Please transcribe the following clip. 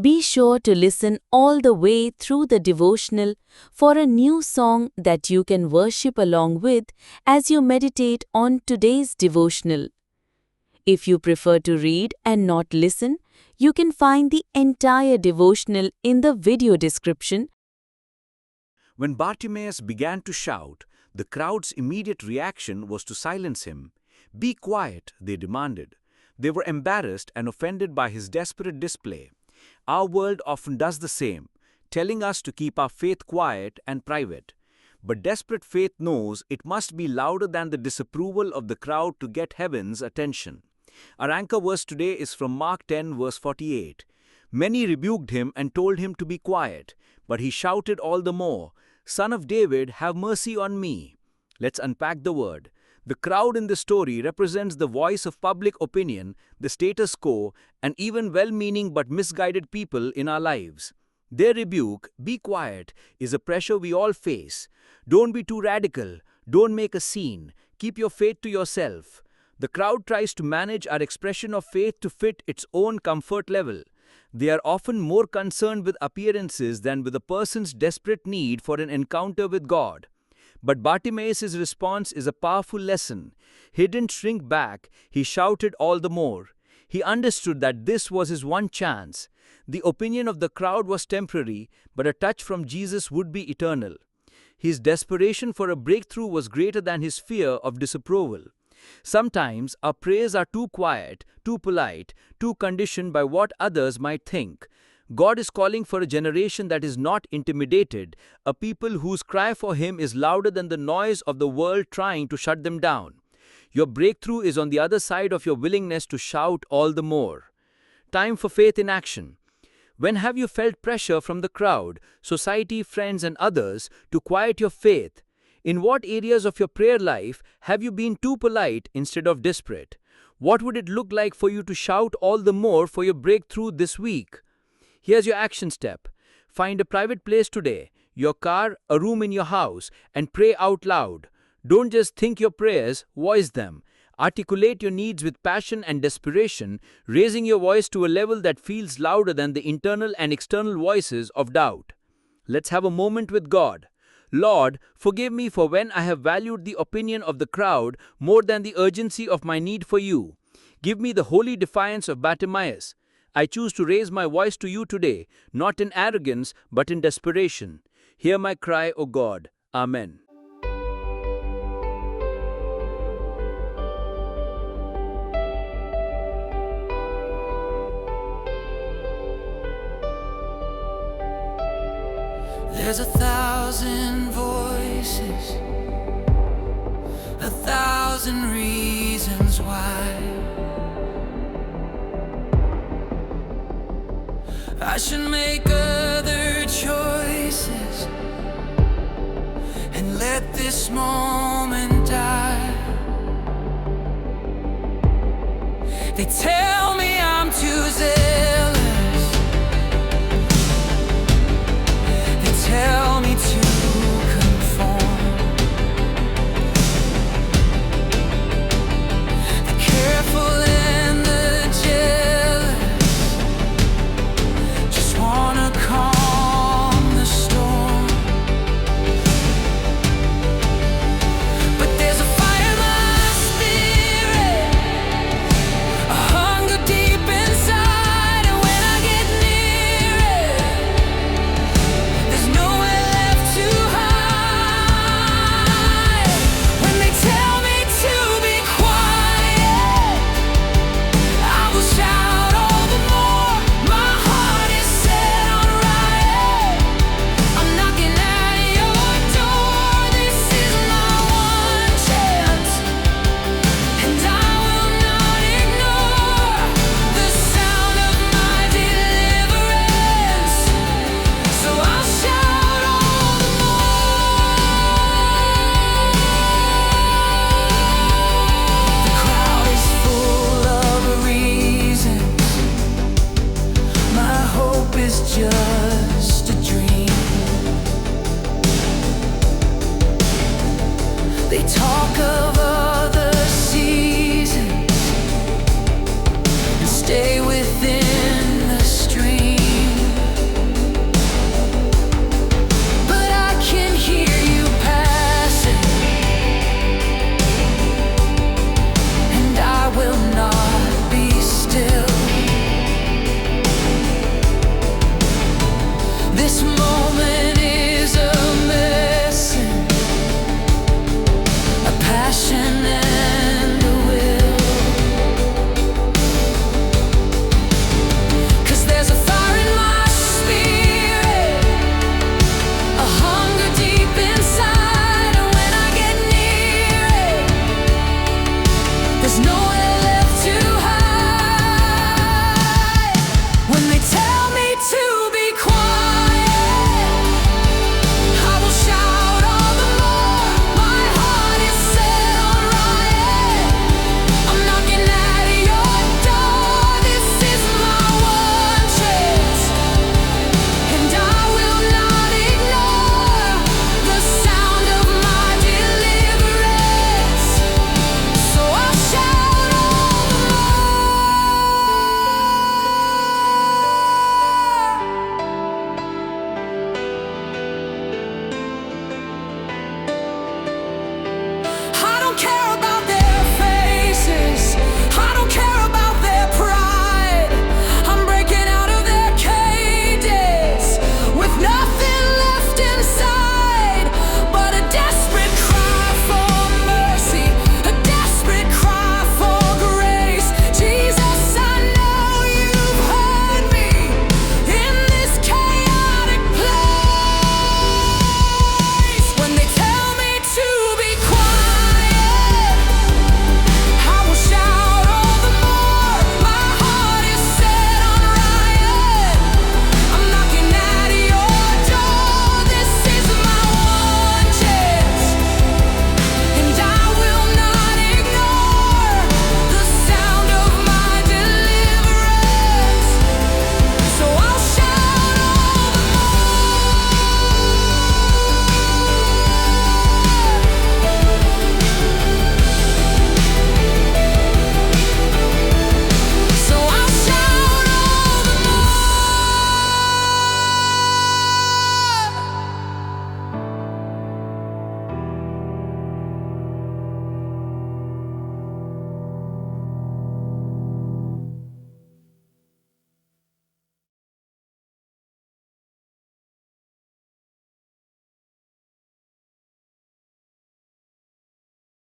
Be sure to listen all the way through the devotional for a new song that you can worship along with as you meditate on today's devotional. If you prefer to read and not listen, you can find the entire devotional in the video description. When Bartimaeus began to shout, the crowd's immediate reaction was to silence him. "Be quiet," they demanded. They were embarrassed and offended by his desperate display. Our world often does the same, telling us to keep our faith quiet and private. But desperate faith knows it must be louder than the disapproval of the crowd to get heaven's attention. Our anchor verse today is from Mark 10, verse 48. Many rebuked him and told him to be quiet, but he shouted all the more, "Son of David, have mercy on me." Let's unpack the word. The crowd in the story represents the voice of public opinion, the status quo, and even well-meaning but misguided people in our lives. Their rebuke, "Be quiet," is a pressure we all face. Don't be too radical. Don't make a scene. Keep your faith to yourself. The crowd tries to manage our expression of faith to fit its own comfort level. They are often more concerned with appearances than with a person's desperate need for an encounter with God. But Bartimaeus' response is a powerful lesson. He didn't shrink back, he shouted all the more. He understood that this was his one chance. The opinion of the crowd was temporary, but a touch from Jesus would be eternal. His desperation for a breakthrough was greater than his fear of disapproval. Sometimes our prayers are too quiet, too polite, too conditioned by what others might think. God is calling for a generation that is not intimidated, a people whose cry for Him is louder than the noise of the world trying to shut them down. Your breakthrough is on the other side of your willingness to shout all the more. Time for faith in action. When have you felt pressure from the crowd, society, friends, and others to quiet your faith? In what areas of your prayer life have you been too polite instead of desperate? What would it look like for you to shout all the more for your breakthrough this week? Here's your action step. Find a private place today, your car, a room in your house, and pray out loud. Don't just think your prayers, voice them. Articulate your needs with passion and desperation, raising your voice to a level that feels louder than the internal and external voices of doubt. Let's have a moment with God. Lord, forgive me for when I have valued the opinion of the crowd more than the urgency of my need for you. Give me the holy defiance of Bartimaeus. I choose to raise my voice to you today, not in arrogance, but in desperation. Hear my cry, O God. Amen. There's 1,000 voices, 1,000 reasons why I should make other choices and let this moment die. They tell me I'm too zealous. They tell me to conform. The careful and the jealous just wanna calm the storm. But there's a fire in my spirit, a hunger deep inside, and when I get near it, there's nowhere left to hide. When they tell me to be quiet, I will shout all the more. My heart is set on riot. I'm knocking at your door. This is my one chance, and I will not ignore the sound of my deliverance. So I'll shout all the more. The crowd is full of reasons. My hope is just